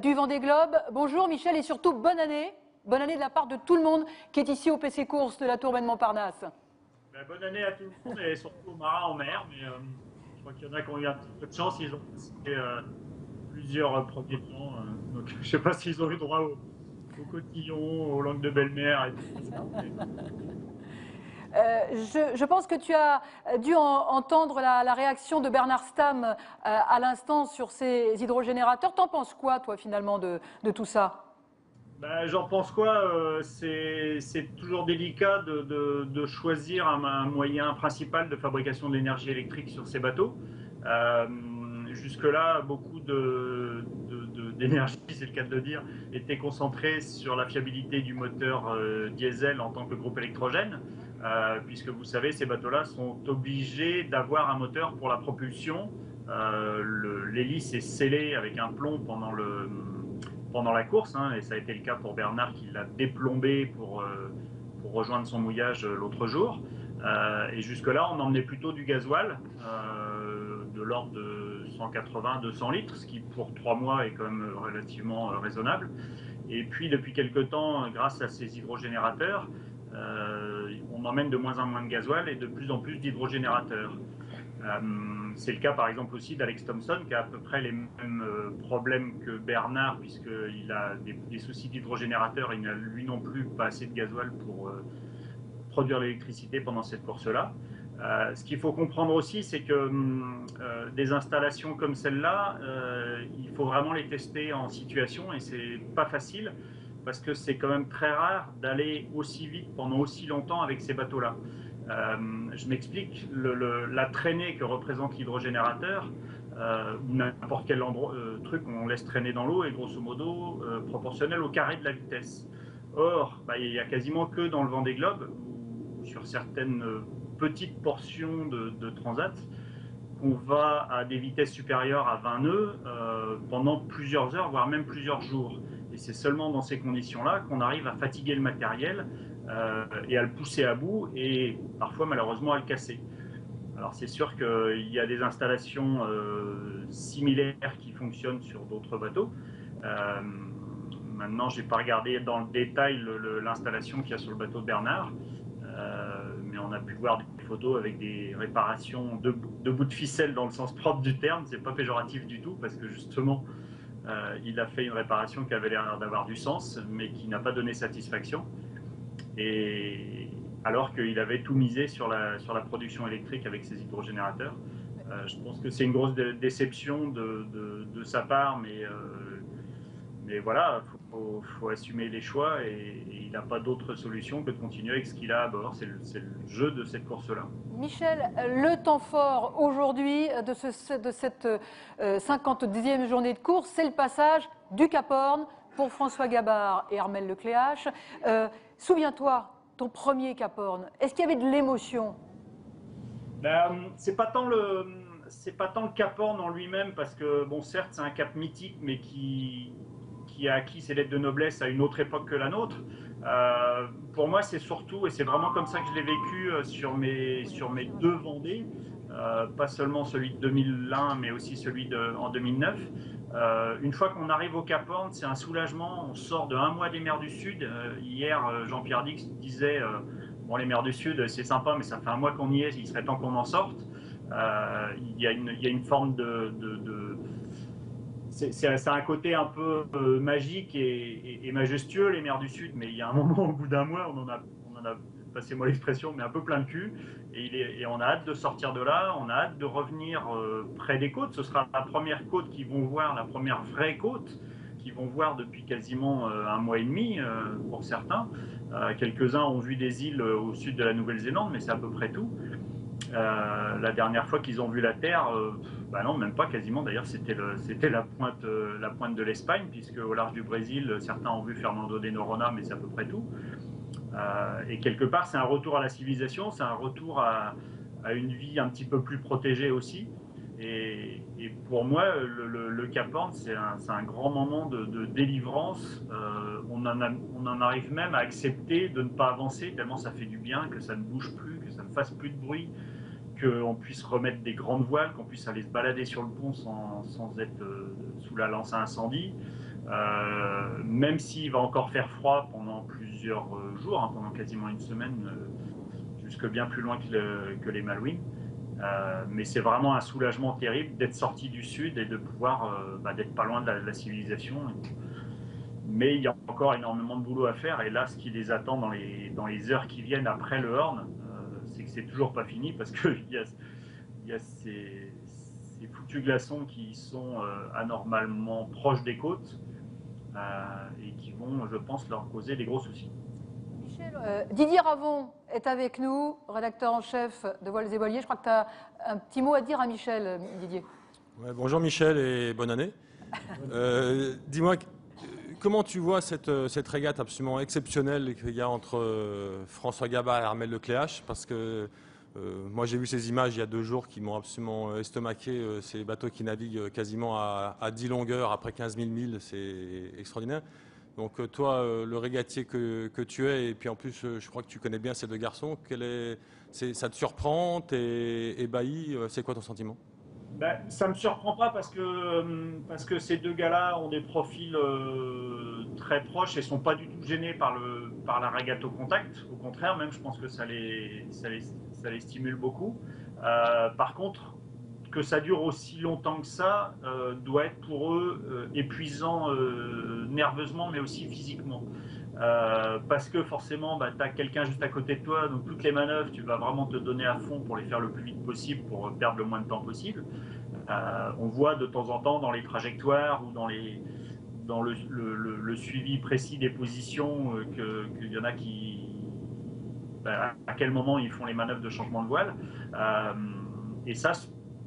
du Vendée Globe. Bonjour Michel et surtout bonne année. Bonne année de la part de tout le monde qui est ici au PC Course de la Tour Montparnasse. Bonne année à tout le monde et surtout aux marins en mer. Mais je crois qu'il y en a qui ont eu un petit peu de chance. Ils ont passé plusieurs premiers temps. Donc je ne sais pas s'ils ont eu droit aux cotillons, aux langues de belle-mère et tout ça. Je pense que tu as dû entendre la réaction de Bernard Stamm à l'instant sur ces hydrogénérateurs. T'en penses quoi, toi, finalement, de tout ça? J'en pense quoi? C'est toujours délicat de choisir un moyen principal de fabrication d'énergie électrique sur ces bateaux. Jusque-là, beaucoup d'énergie, c'est le cas de le dire, était concentrée sur la fiabilité du moteur diesel en tant que groupe électrogène, puisque vous savez, ces bateaux-là sont obligés d'avoir un moteur pour la propulsion. L'hélice est scellée avec un plomb pendant la course, hein, et ça a été le cas pour Bernard qui l'a déplombé pour rejoindre son mouillage l'autre jour. Et jusque-là, on emmenait plutôt du gasoil, de l'ordre de 180-200 litres, ce qui pour 3 mois est quand même relativement raisonnable. Et puis depuis quelques temps, grâce à ces hydrogénérateurs, on emmène de moins en moins de gasoil et de plus en plus d'hydrogénérateurs. C'est le cas par exemple aussi d'Alex Thompson qui a à peu près les mêmes problèmes que Bernard puisqu'il a des soucis d'hydrogénérateur, il n'a lui non plus pas assez de gasoil pour produire l'électricité pendant cette course-là. Ce qu'il faut comprendre aussi, c'est que des installations comme celle-là, il faut vraiment les tester en situation et c'est pas facile parce que c'est quand même très rare d'aller aussi vite pendant aussi longtemps avec ces bateaux-là. Je m'explique, la traînée que représente l'hydrogénérateur, ou n'importe quel truc qu'on laisse traîner dans l'eau est grosso modo proportionnel au carré de la vitesse. Or, il n'y a quasiment que dans le Vendée Globe, ou sur certaines petites portions de transat, qu'on va à des vitesses supérieures à 20 nœuds pendant plusieurs heures, voire même plusieurs jours. Et c'est seulement dans ces conditions-là qu'on arrive à fatiguer le matériel et à le pousser à bout et parfois malheureusement à le casser. Alors c'est sûr qu'il y a des installations similaires qui fonctionnent sur d'autres bateaux. Maintenant, je n'ai pas regardé dans le détail l'installation qu'il y a sur le bateau de Bernard, mais on a pu voir des photos avec des réparations de bouts de ficelle dans le sens propre du terme. C'est pas péjoratif du tout parce que justement, il a fait une réparation qui avait l'air d'avoir du sens, mais qui n'a pas donné satisfaction. Et alors qu'il avait tout misé sur la production électrique avec ses hydrogénérateurs. Je pense que c'est une grosse déception de sa part, mais voilà, faut assumer les choix et il n'a pas d'autre solution que de continuer avec ce qu'il a à bord. C'est le jeu de cette course-là. Michel, le temps fort aujourd'hui de cette 50e journée de course, c'est le passage du Cap Horn pour François Gabard et Armelle Lecléache. Souviens-toi, ton premier Cap Horn, est-ce qu'il y avait de l'émotion? C'est pas tant le Cap Horn en lui-même, parce que, bon, certes, c'est un cap mythique, mais qui a acquis ses lettres de noblesse à une autre époque que la nôtre. Pour moi, c'est surtout, et c'est vraiment comme ça que je l'ai vécu sur mes deux Vendées, pas seulement celui de 2001, mais aussi celui en 2009. Une fois qu'on arrive au Cap Horn, c'est un soulagement. On sort de un mois des mers du Sud. Hier, Jean-Pierre Dix disait bon, les mers du Sud, c'est sympa, mais ça fait un mois qu'on y est, il serait temps qu'on en sorte. Il y a une forme c'est un côté un peu magique et majestueux, les mers du Sud, mais il y a un moment, au bout d'un mois, on en a passez-moi l'expression, mais un peu plein le cul, et on a hâte de sortir de là, on a hâte de revenir près des côtes. Ce sera la première côte qu'ils vont voir, la première vraie côte qu'ils vont voir depuis quasiment un mois et demi pour certains. Quelques-uns ont vu des îles au sud de la Nouvelle-Zélande, mais c'est à peu près tout. La dernière fois qu'ils ont vu la Terre, non, même pas quasiment. D'ailleurs, c'était la pointe de l'Espagne, puisque au large du Brésil, certains ont vu Fernando de Noronha, mais c'est à peu près tout. Et quelque part, c'est un retour à la civilisation, c'est un retour à une vie un petit peu plus protégée aussi. Et pour moi, le Cap Horn, c'est un grand moment de délivrance. On en arrive même à accepter de ne pas avancer, tellement ça fait du bien, que ça ne bouge plus, que ça ne fasse plus de bruit, qu'on puisse remettre des grandes voiles, qu'on puisse aller se balader sur le pont sans être sous la lance à incendie. Même s'il va encore faire froid pendant plusieurs jours, hein, pendant quasiment une semaine, jusque bien plus loin que les Malouines. Mais c'est vraiment un soulagement terrible d'être sorti du sud et de pouvoir d'être pas loin de la civilisation. Mais il y a encore énormément de boulot à faire. Et là, ce qui les attend dans les heures qui viennent après le Horn, c'est que c'est toujours pas fini parce qu'il y a ces foutus glaçons qui sont anormalement proches des côtes et qui vont, je pense, leur causer des gros soucis. Michel, Didier Ravon est avec nous, rédacteur en chef de Voiles et Voiliers. Je crois que tu as un petit mot à dire à Michel, Didier. Ouais, bonjour Michel et bonne année. Dis-moi, comment tu vois cette régate absolument exceptionnelle qu'il y a entre François Gabard et Armelle Lecléache? Parce que moi j'ai vu ces images il y a 2 jours qui m'ont absolument estomaqué, ces bateaux qui naviguent quasiment à 10 longueurs après 15 000 milles, c'est extraordinaire. Donc toi, le régatier que tu es, et puis en plus je crois que tu connais bien ces 2 garçons, ça te surprend, t'es ébahi, c'est quoi ton sentiment? Ça ne me surprend pas parce que ces 2 gars-là ont des profils très proches et ne sont pas du tout gênés par la régate au contact. Au contraire, même, je pense que ça les stimule beaucoup. Par contre, que ça dure aussi longtemps que ça doit être pour eux épuisant nerveusement, mais aussi physiquement. Parce que forcément, tu as quelqu'un juste à côté de toi, donc toutes les manœuvres, tu vas vraiment te donner à fond pour les faire le plus vite possible, pour perdre le moins de temps possible. On voit de temps en temps dans les trajectoires ou dans le suivi précis des positions qu'il y en a à quel moment ils font les manœuvres de changement de voile. Et ça,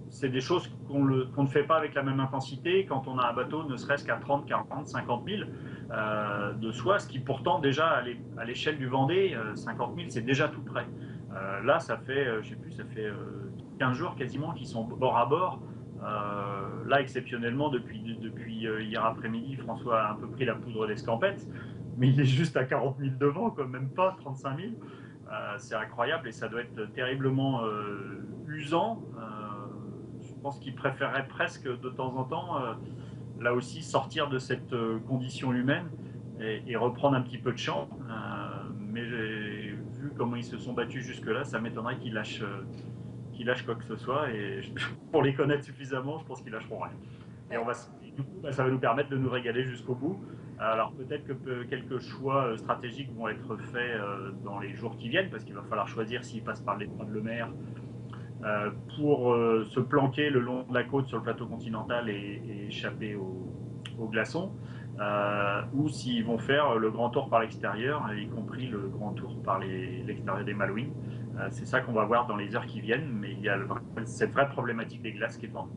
c'est des choses qu'on ne fait pas avec la même intensité quand on a un bateau ne serait-ce qu'à 30, 40, 50 000 de soi, ce qui pourtant déjà à l'échelle du Vendée, 50 000 c'est déjà tout près. Là ça fait, je sais plus, ça fait 15 jours quasiment qu'ils sont bord à bord. Là exceptionnellement depuis hier après-midi, François a un peu pris la poudre d'escampette, mais il est juste à 40 000 devant, quoi, même pas 35 000. C'est incroyable et ça doit être terriblement usant. Je pense qu'il préférerait presque de temps en temps, là aussi, sortir de cette condition humaine et reprendre un petit peu de champ. Mais j'ai vu comment ils se sont battus jusque-là, ça m'étonnerait qu'ils lâchent quoi que ce soit. Et pour les connaître suffisamment, je pense qu'ils lâcheront rien. Et du coup, ça va nous permettre de nous régaler jusqu'au bout. Alors peut-être que quelques choix stratégiques vont être faits dans les jours qui viennent, parce qu'il va falloir choisir s'ils passent par l'étroit de Lemaire pour se planquer le long de la côte sur le plateau continental et échapper aux glaçons, ou s'ils vont faire le grand tour par l'extérieur, y compris le grand tour par l'extérieur des Malouines. C'est ça qu'on va voir dans les heures qui viennent, mais il y a cette vraie problématique des glaces qui est devant nous.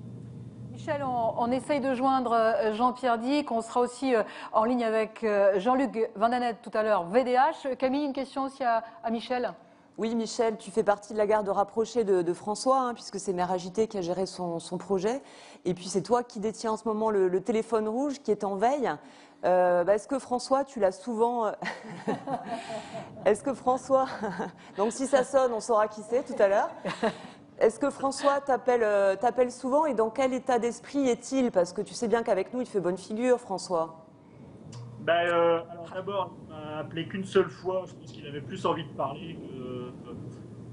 Michel, on essaye de joindre Jean-Pierre Dick. On sera aussi en ligne avec Jean-Luc Vandanet tout à l'heure, VDH. Camille, une question aussi à Michel. Oui, Michel, tu fais partie de la garde rapprochée de François, hein, puisque c'est Mère Agitée qui a géré son projet. Et puis c'est toi qui détiens en ce moment le téléphone rouge qui est en veille. Est-ce que François, tu l'as souvent... Est-ce que François... Donc si ça sonne, on saura qui c'est tout à l'heure. Est-ce que François t'appelle souvent et dans quel état d'esprit est-il? Parce que tu sais bien qu'avec nous, il fait bonne figure, François. Alors d'abord, il m'a appelé qu'une seule fois. Je pense qu'il avait plus envie de parler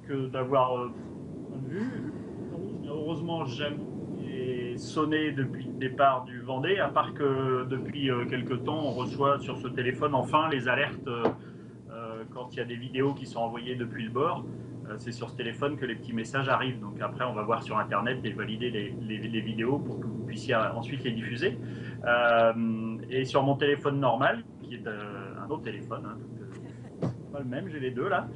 que d'avoir point de vue. Il n'a heureusement jamais sonné depuis le départ du Vendée, à part que depuis quelques temps, on reçoit sur ce téléphone enfin les alertes quand il y a des vidéos qui sont envoyées depuis le bord. C'est sur ce téléphone que les petits messages arrivent. Donc après, on va voir sur Internet et valider les vidéos pour que vous puissiez ensuite les diffuser. Et sur mon téléphone normal, qui est un autre téléphone, hein, pas le même, j'ai les 2 là,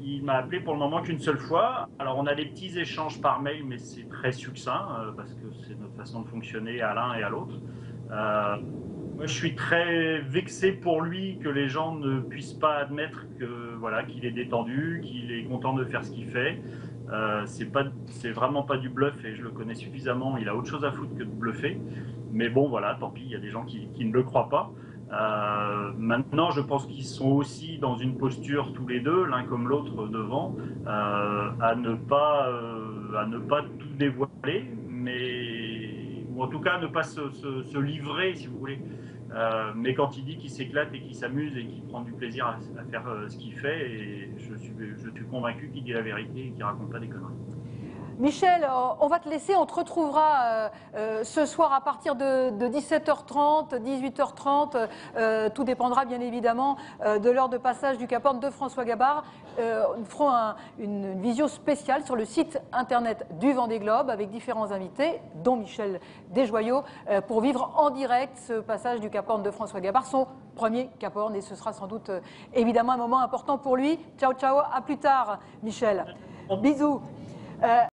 il m'a appelé pour le moment qu'une seule fois. Alors on a des petits échanges par mail, mais c'est très succinct, parce que c'est notre façon de fonctionner à l'un et à l'autre. Moi, je suis très vexé pour lui que les gens ne puissent pas admettre qu'il est détendu, qu'il est content de faire ce qu'il fait. C'est vraiment pas du bluff et je le connais suffisamment. Il a autre chose à foutre que de bluffer. Mais bon, voilà, tant pis, il y a des gens qui ne le croient pas. Maintenant, je pense qu'ils sont aussi dans une posture tous les deux, l'un comme l'autre devant, à ne pas tout dévoiler, mais ou en tout cas ne pas se livrer, si vous voulez. Mais quand il dit qu'il s'éclate et qu'il s'amuse et qu'il prend du plaisir à faire ce qu'il fait, et je suis convaincu qu'il dit la vérité et qu'il raconte pas des conneries. Michel, on va te laisser, on te retrouvera ce soir à partir de 17h30, 18h30, tout dépendra bien évidemment de l'heure de passage du Cap Horn de François Gabard. Nous ferons une visio spéciale sur le site internet du Vendée Globe avec différents invités, dont Michel Desjoyaux, pour vivre en direct ce passage du Cap Horn de François Gabard, son premier Cap Horn, et ce sera sans doute évidemment un moment important pour lui. Ciao, ciao, à plus tard Michel. Bisous.